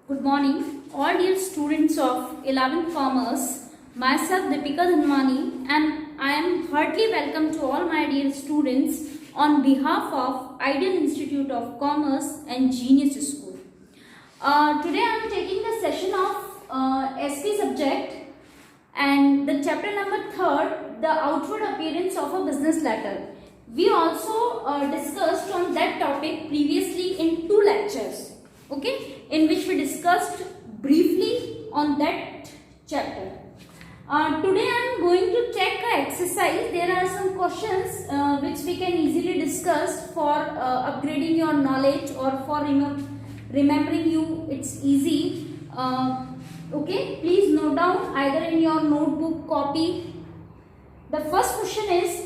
Good morning, all dear students of 11th Commerce. Myself Deepika Dhanwani, and I am heartily welcome to all my dear students on behalf of Ideal Institute of Commerce and Genius School. Today I am taking the session of ST subject and the chapter number 3, the outward appearance of a business letter. We also discussed on that topic previously in 2 lectures, okay, in which we discussed briefly on that chapter. Today I am going to take an exercise. There are some questions which we can easily discuss for upgrading your knowledge or for remembering you. It's easy. Okay, please note down either in your notebook copy. The first question is,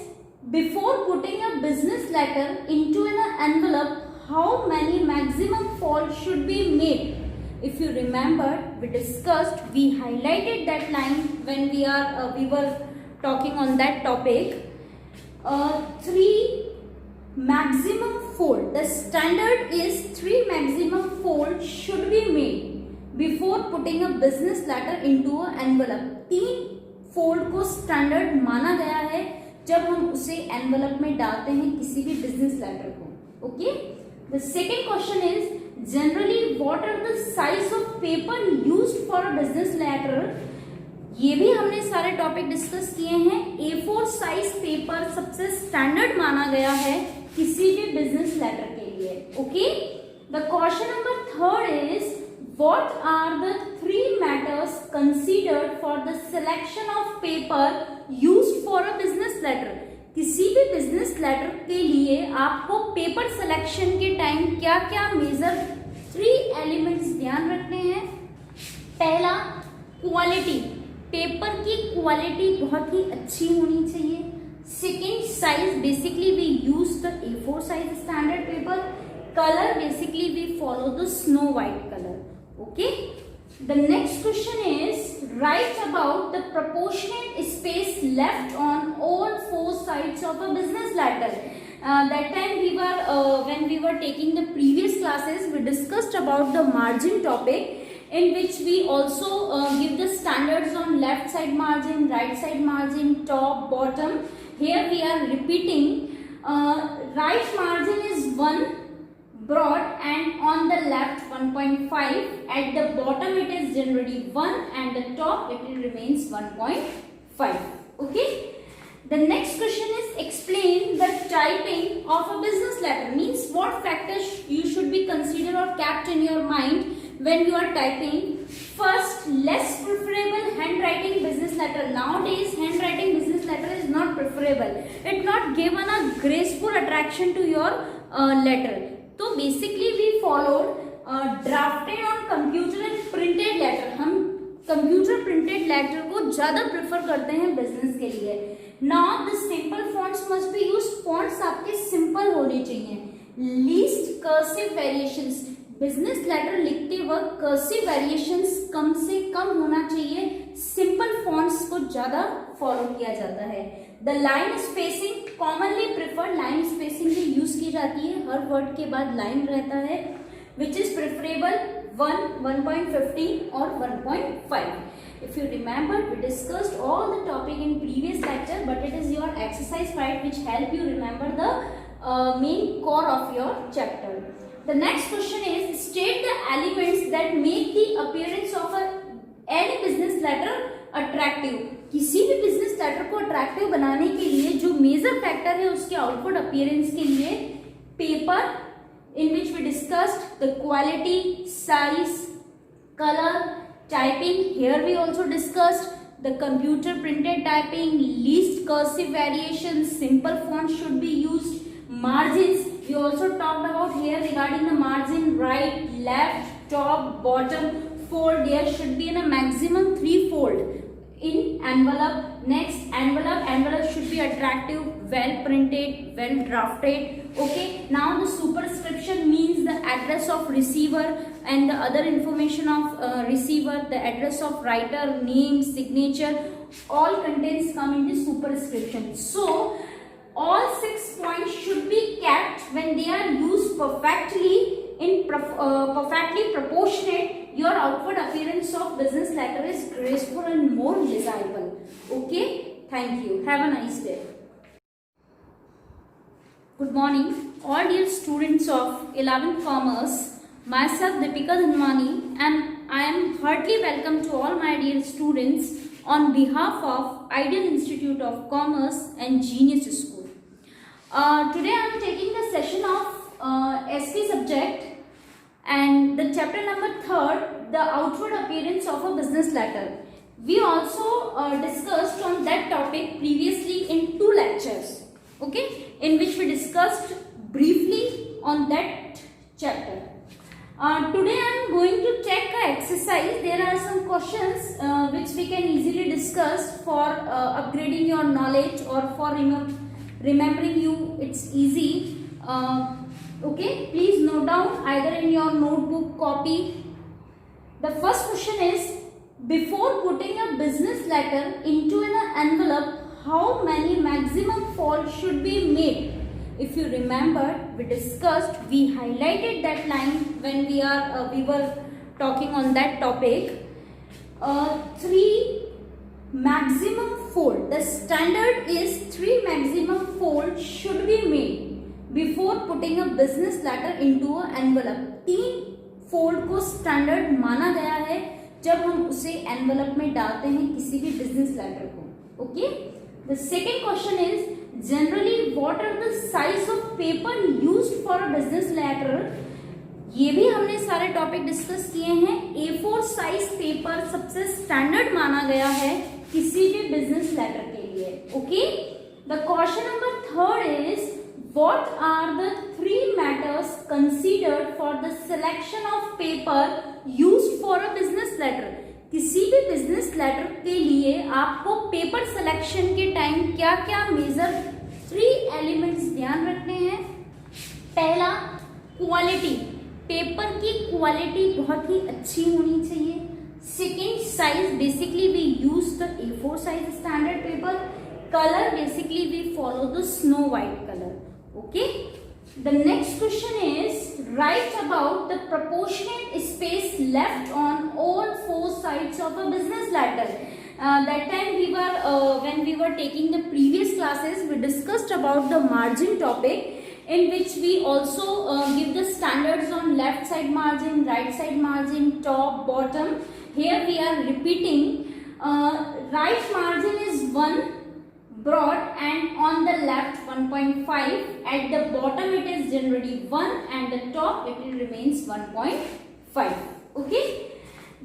before putting a business letter into an envelope, how many maximum folds should be made? If you remember, we discussed, we highlighted that line when we were talking on that topic. 3 maximum fold. The standard is 3 maximum folds should be made before putting a business letter into an envelope. 3 fold को standard माना गया है जब हम उसे envelope में डालते हैं किसी भी बिजनेस लेटर को. Okay, the second question is, generally what are the size of paper used for a business letter. ये भी हमने सारे टॉपिक डिस्कस किए हैं. A4 साइज पेपर सबसे स्टैंडर्ड माना गया है किसी भी बिजनेस लेटर के लिए. Okay, the question number 3 is, what are the 3 matters considered for the selection of paper used for a business letter. किसी भी बिजनेस लेटर के लिए आपको पेपर सिलेक्शन के टाइम क्या क्या मेजर 3 एलिमेंट्स ध्यान रखने हैं. पहला, क्वालिटी. पेपर की क्वालिटी बहुत ही अच्छी होनी चाहिए. Second, size. Basically we use the A4 size standard paper. Colour, basically we follow the snow white colour. Okay, the next question is, write about the proportionate space left on all 4 sides of a business letter. That time we were when we were taking the previous classes, we discussed about the margin topic, in which we also give the standards on left side margin, right side margin, top, bottom. Here we are repeating. Right margin is 1 broad and on the left 1.5. At the bottom it is generally 1 and the top it remains 1.5. Okay, the next question is, explain the typing of a business letter. Means what factors you should be considered or kept in your mind when you are typing. First, less preferable handwriting business letter. Nowadays handwriting business letter is not preferable. It not given a graceful attraction to your letter. तो basically we followed drafted on computer and printed letter. हम computer printed letter को ज्यादा prefer करते हैं business के लिए. Now the simple fonts must be used. Fonts आपके simple होने चाहिए. Least cursive variations. Business letter लिखते वक्त कर्सिव वेरिएशंस कम से कम होना चाहिए. सिंपल फॉन्ट्स को ज्यादा फॉलो किया जाता है. The line spacing, commonly preferred line spacing भी यूज की जाती है. हर वर्ड के बाद लाइन रहता है. विच इज प्रेफरेबल 1, 1.15 और 1.5. If you remember, we discussed all the topic in previous lecture, but it is your exercise part which help you remember the main core of your chapter. The next question is, state the elements that make the appearance of any business letter attractive. किसी भी business letter को attractive बनाने के लिए जो major factor है उसके outward appearance के लिए, paper in which we discussed the quality, size, colour, typing. Here we also discussed the computer printed typing, least cursive variation, simple font should be used. Margins, we also talked about here regarding the margin, right, left, top, bottom fold. There should be in a maximum 3 fold in envelope. Next, envelope should be attractive, well printed, well drafted. Okay, now the superscription means the address of receiver and the other information of receiver, the address of writer, name, signature, all contents come in the superscription. So all 6 points should be kept when they are used perfectly perfectly proportionate, your outward appearance of business letter is graceful and more desirable. Okay, thank you. Have a nice day. Good morning, all dear students of 11th Commerce. Myself Deepika Dhanwani, and I am heartily welcome to all my dear students on behalf of Ideal Institute of Commerce and Genius School. Today I am taking the session of SP subject and the chapter number 3rd, the outward appearance of a business letter. We also discussed on that topic previously in 2 lectures, okay, in which we discussed briefly on that chapter. Today I am going to take an exercise. There are some questions which we can easily discuss for upgrading your knowledge or for remembering you. It's easy. Okay, please note down either in your notebook copy. The first question is, before putting a business letter into an envelope, how many maximum folds should be made? If you remember, we discussed, we highlighted that line when we were talking on that topic. 3 maximum fold. The standard is 3 maximum folds should be made before putting a business letter into an envelope. 3 fold को standard माना गया है जब हम उसे envelope में डालते हैं किसी भी business letter को. Okay? The second question is, generally what are the size of paper used for a business letter? ये भी हमने सारे टॉपिक डिस्कस किए हैं. A4 साइज पेपर सबसे स्टैंडर्ड माना गया है किसी भी बिजनेस लेटर के लिए. Okay, the question number 3rd is, what are the 3 matters considered for the selection of paper used for a business letter? किसी भी बिजनेस लेटर के लिए आपको पेपर सिलेक्शन के टाइम क्या क्या मेजर 3 एलिमेंट्स ध्यान रखने हैं. पहला, क्वालिटी. पेपर की क्वालिटी बहुत ही अच्छी होनी चाहिए. Second, size. Basically we use the A4 size standard paper. Colour, basically we follow the snow white colour. Okay, the next question is, write about the proportionate space left on all 4 sides of a business letter. That time we were when we were taking the previous classes, we discussed about the margin topic, in which we also give the standards on left side margin, right side margin, top, bottom. Here we are repeating. Right margin is 1 broad and on the left 1.5. At the bottom it is generally 1 and the top it remains 1.5. Okay.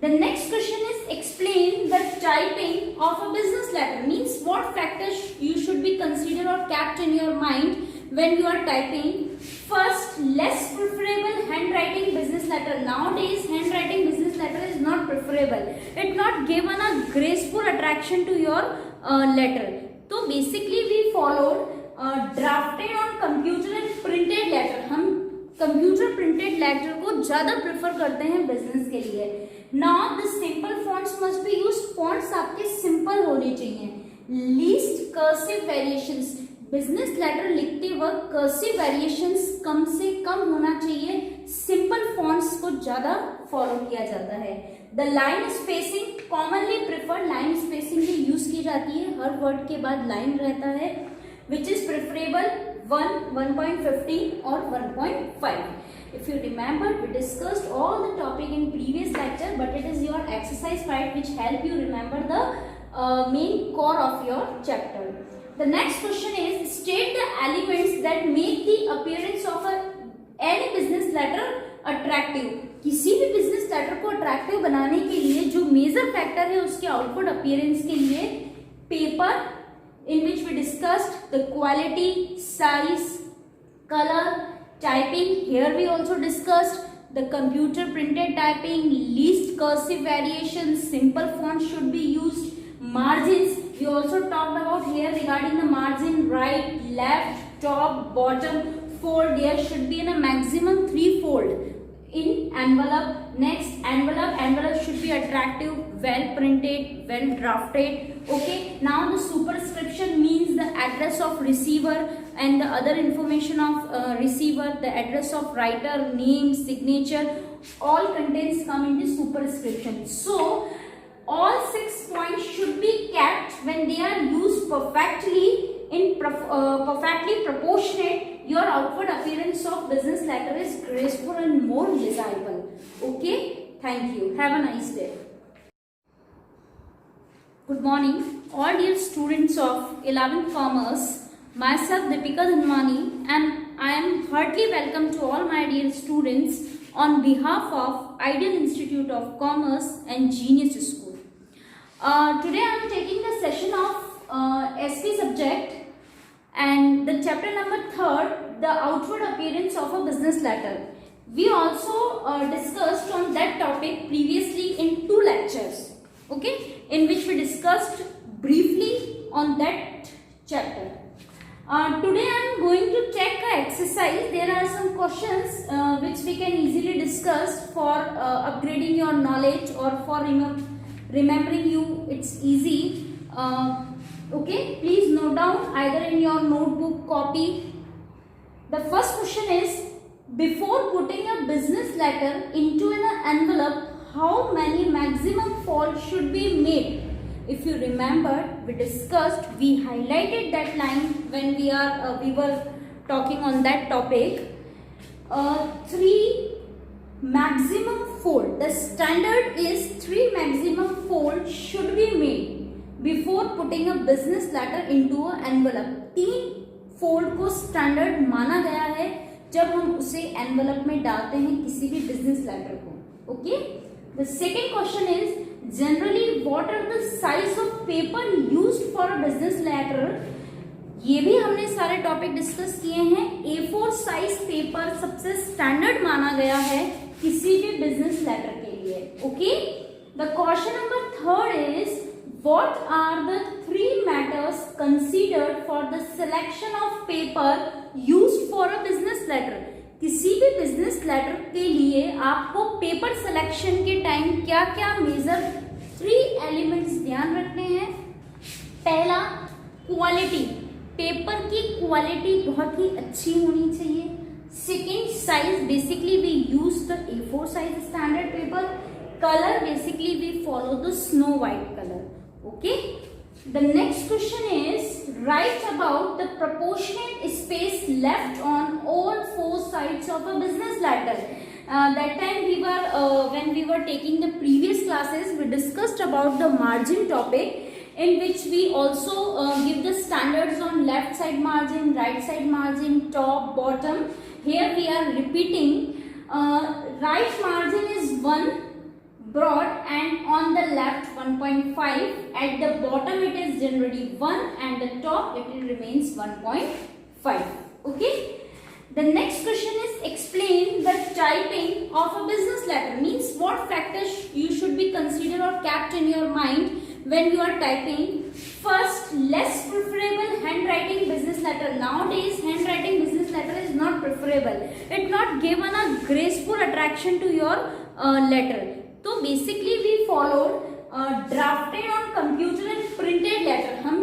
The next question is, explain the typing of a business letter. Means what factors you should be considered or kept in your mind when you are typing. First, less preferable handwriting business letter. Nowadays handwriting business letter is not preferable. It not given a graceful attraction to your letter. तो basically we followed drafted on computer and printed letter. हम computer printed letter को ज्यादा prefer करते हैं business के लिए. Now the simple fonts must be used. Fonts आपके simple होने चाहिए. Least cursive variations. Business letter लिखते वक्त कर्सिव वेरिएशंस कम से कम होना चाहिए. सिंपल फॉन्ट्स को ज्यादा फॉलो किया जाता है. The line spacing, commonly preferred line spacing भी यूज की जाती है. हर वर्ड के बाद लाइन रहता है. विच इज प्रेफरेबल 1, 1.15 और 1.5. If you remember, we discussed all the topic in previous lecture, but it is your exercise part which help you remember the main core of your chapter. The next question is, state the elements that make the appearance of any business letter attractive. किसी भी business letter को attractive बनाने के लिए जो major factor है उसके output appearance के लिए, paper in which we discussed the quality, size, color, typing. Here we also discussed the computer printed typing, least cursive variations, simple font should be used. Margins, we also talked about here regarding the margin, right, left, top, bottom, fold. There should be in a maximum 3 fold. in envelope. Next, envelope should be attractive, well printed, well drafted. Okay, now the superscription means the address of receiver and the other information of receiver, the address of writer, name, signature, all contents come in the superscription. So all 6 points should be kept when they are used perfectly perfectly proportionate. Your outward appearance of business letter is graceful and more desirable. Okay, thank you. Have a nice day. Good morning, all dear students of 11th Commerce. Myself Deepika Dhanwani, and I am heartily welcome to all my dear students on behalf of Ideal Institute of Commerce and Genius School. Today I am taking the session of SP subject and the chapter number 3, the outward appearance of a business letter. We also discussed on that topic previously in 2 lectures, okay, in which we discussed briefly on that chapter. Today I am going to check an exercise. There are some questions which we can easily discuss for upgrading your knowledge or for remembering you. It's easy. Okay, please note down either in your notebook copy. The first question is, before putting a business letter into an envelope, how many maximum folds should be made? If you remember, we discussed, we highlighted that line when we were talking on that topic. 3 maximum fold. The standard is 3 maximum folds should be made before putting a business letter into an envelope. 3 fold को standard माना गया है जब हम उसे envelope में डालते हैं किसी भी बिजनेस लेटर को. Okay, the second question is, generally what are the size of paper used for a business letter. ये भी हमने सारे टॉपिक डिस्कस किए हैं. A4 साइज पेपर सबसे स्टैंडर्ड माना गया है किसी भी बिजनेस लेटर के लिए. Okay, the question number 3 is, what are the 3 matters considered for the selection of paper used for a business letter. किसी भी बिजनेस लेटर के लिए आपको पेपर सिलेक्शन के टाइम क्या क्या मेजर 3 एलिमेंट्स ध्यान रखने हैं. पहला, क्वालिटी. पेपर की क्वालिटी बहुत ही अच्छी होनी चाहिए. Second, size. Basically we use the A4 size standard paper. Color, basically we follow the snow white color. Okay, the next question is, write about the proportionate space left on all 4 sides of a business letter. That time we were when we were taking the previous classes, we discussed about the margin topic, in which we also give the standards on left side margin, right side margin, top, bottom. Here we are repeating. Right margin is 1 broad and on the left 1.5. At the bottom it is generally 1 and the top it remains 1.5. Okay, the next question is, explain the typing of a business letter. Means what factors you should be considered or kept in your mind when you are typing. First, less preferable handwriting business letter. Nowadays handwriting business letter is not preferable. It not given a graceful attraction to your letter. तो basically we followed drafted on computer and printed letter. हम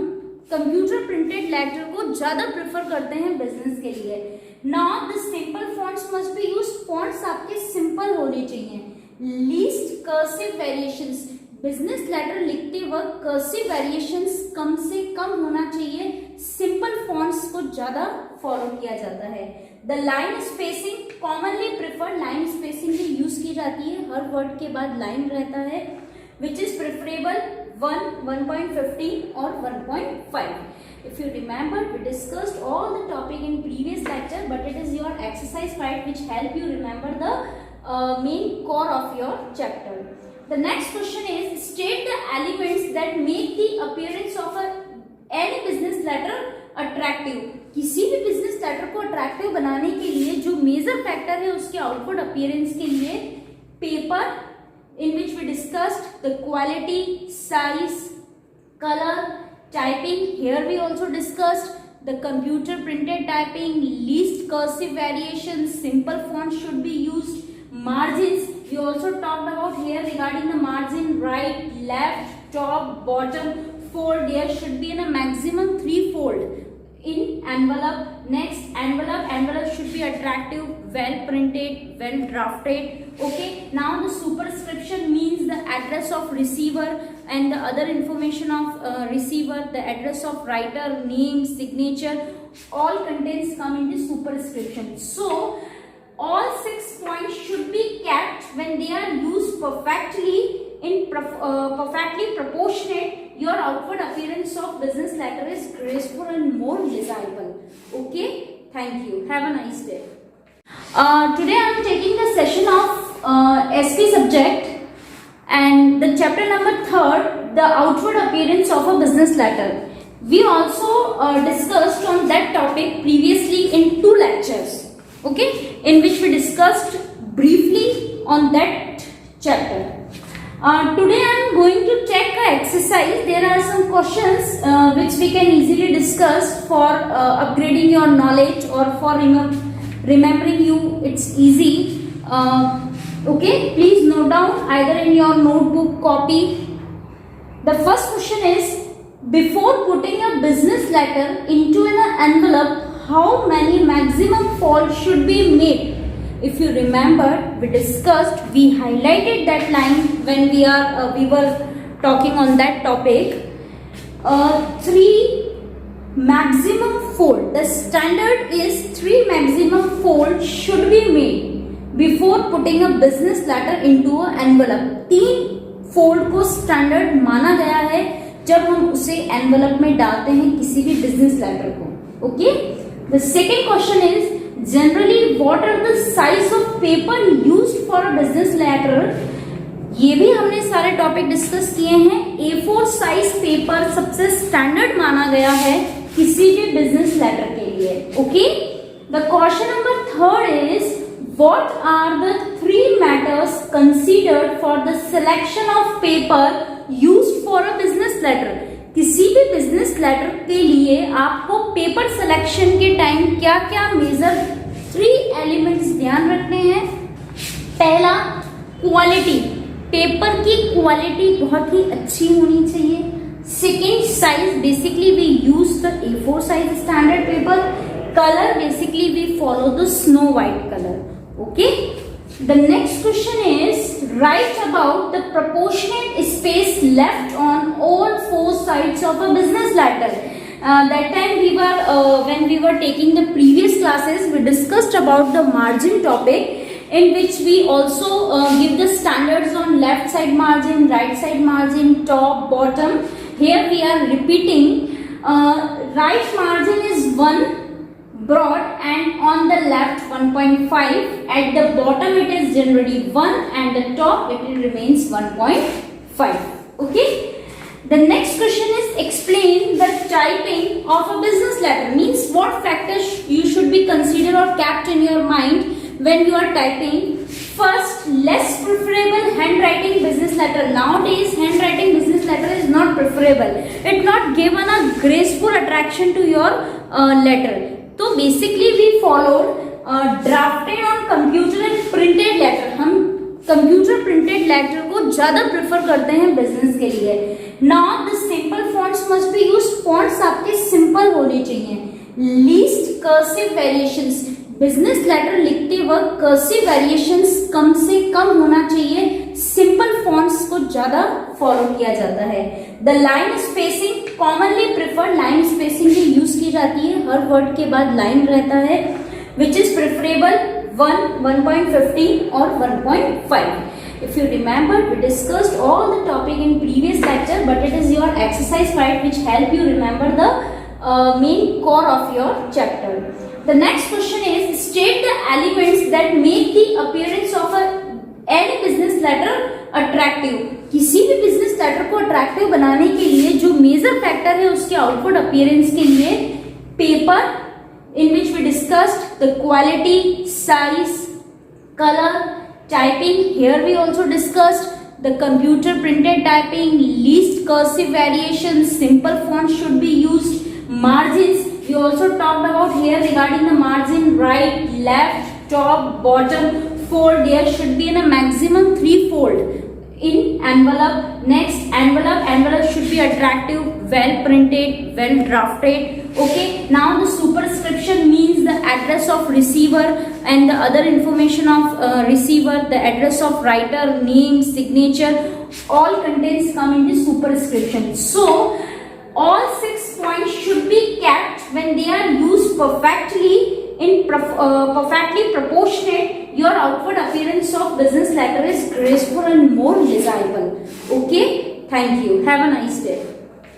computer printed letter को ज्यादा prefer करते हैं business के लिए. Now the simple fonts must be used. Fonts आपके simple होने चाहिए. Least cursive variations. Business letter लिखते वक्त कर्सिव वेरिएशंस कम से कम होना चाहिए. सिंपल फॉन्ट्स को ज्यादा फॉलो किया जाता है. The line spacing, commonly preferred line spacing भी यूज की जाती है. हर वर्ड के बाद लाइन रहता है. विच इज प्रेफरेबल 1, 1.15 और 1.5. If you remember, we discussed all the topic in previous lecture, but it is your exercise part which help you remember the main core of your chapter. The next question is, state the elements that make the appearance of any business letter attractive. किसी भी business letter को attractive बनाने के लिए जो major factor है उसके output appearance के लिए, paper in which we discussed the quality, size, color, typing. Here we also discussed the computer printed typing, least cursive variations, simple fonts should be used, margins. We also talked about here regarding the margin, right, left, top, bottom, fold. There should be in a maximum 3 fold in envelope. Next, envelope should be attractive, well printed, well drafted. Okay, now the superscription means the address of receiver and the other information of receiver, the address of writer, name, signature, all contents come in the superscription. So all 6 points should be kept when they are used perfectly perfectly proportionate. Your outward appearance of business letter is graceful and more desirable. Okay, thank you. Have a nice day. Today I am taking the session of SP subject and the chapter number 3rd, the outward appearance of a business letter. We also discussed on that topic previously in 2 lectures. Okay, in which we discussed briefly on that chapter. Today I am going to take an exercise. There are some questions which we can easily discuss for upgrading your knowledge or for remembering you. It's easy. Okay, please note down either in your notebook, copy. The first question is, before putting a business letter into an envelope, how many maximum folds should be made? If you remember, we discussed, we highlighted that line when we were talking on that topic. 3 maximum fold. The standard is 3 maximum folds should be made before putting a business letter into an envelope. 3 fold को standard माना गया है जब हम उसे envelope में डालते हैं किसी भी बिजनेस लेटर को. Okay, the second question is, generally what are the size of paper used for a business letter. ये भी हमने सारे टॉपिक डिस्कस किए हैं. A4 साइज पेपर सबसे स्टैंडर्ड माना गया है किसी भी बिजनेस लेटर के लिए. Okay, the question number 3 is, what are the 3 matters considered for the selection of paper used for a business letter. किसी भी बिजनेस लेटर के लिए आपको पेपर सिलेक्शन के टाइम क्या क्या मेजर 3 एलिमेंट्स ध्यान रखने हैं. पहला, क्वालिटी. पेपर की क्वालिटी बहुत ही अच्छी होनी चाहिए. Second, size. Basically we use the A4 size standard paper. Colour, basically we follow the snow white colour. Okay, the next question is, write about the proportionate space left on all 4 sides of a business letter. That time we were when we were taking the previous classes, we discussed about the margin topic, in which we also give the standards on left side margin, right side margin, top, bottom. Here we are repeating. Right margin is 1 broad and on the left 1.5. At the bottom it is generally 1 and the top it remains 1.5. Okay, the next question is, explain the typing of a business letter. Means what factors you should be considered or kept in your mind when you are typing. First, less preferable handwriting business letter. Nowadays handwriting business letter is not preferable. It not given a graceful attraction to your letter. तो basically we followed drafted on computer and printed letter. हम computer printed letter को ज्यादा prefer करते हैं business के लिए. Now the simple fonts must be used. Fonts आपके simple होने चाहिए. Least cursive variations. Business letter लिखते वक्त कर्सिव वेरिएशंस कम से कम होना चाहिए. सिंपल फॉन्ट्स को ज्यादा फॉलो किया जाता है. The line spacing, commonly preferred line spacing भी यूज की जाती है. हर वर्ड के बाद लाइन रहता है. विच इज प्रेफरेबल 1, 1.15 और 1.5. If you remember, we discussed all the topic in previous lecture, but it is your exercise part which help you remember the main core of your chapter. The next question is, state the elements that make the appearance of any business letter attractive. किसी भी business letter को attractive बनाने के लिए जो major factor है उसके output appearance के लिए, paper in which we discussed the quality, size, color, typing. Here we also discussed the computer printed typing, least cursive variations, simple fonts should be used. Margins, we also talked about here regarding the margin, right, left, top, bottom. fold, there should be in a maximum 3 fold in envelope. Next, envelope should be attractive, well printed, well drafted. Okay, now the superscription means the address of receiver and the other information of receiver, the address of writer, name, signature, all contents come in the superscription. So all 6 points should be kept when they are used perfectly perfectly proportionate. Your outward appearance of business letter is graceful and more desirable. Okay, thank you. Have a nice day.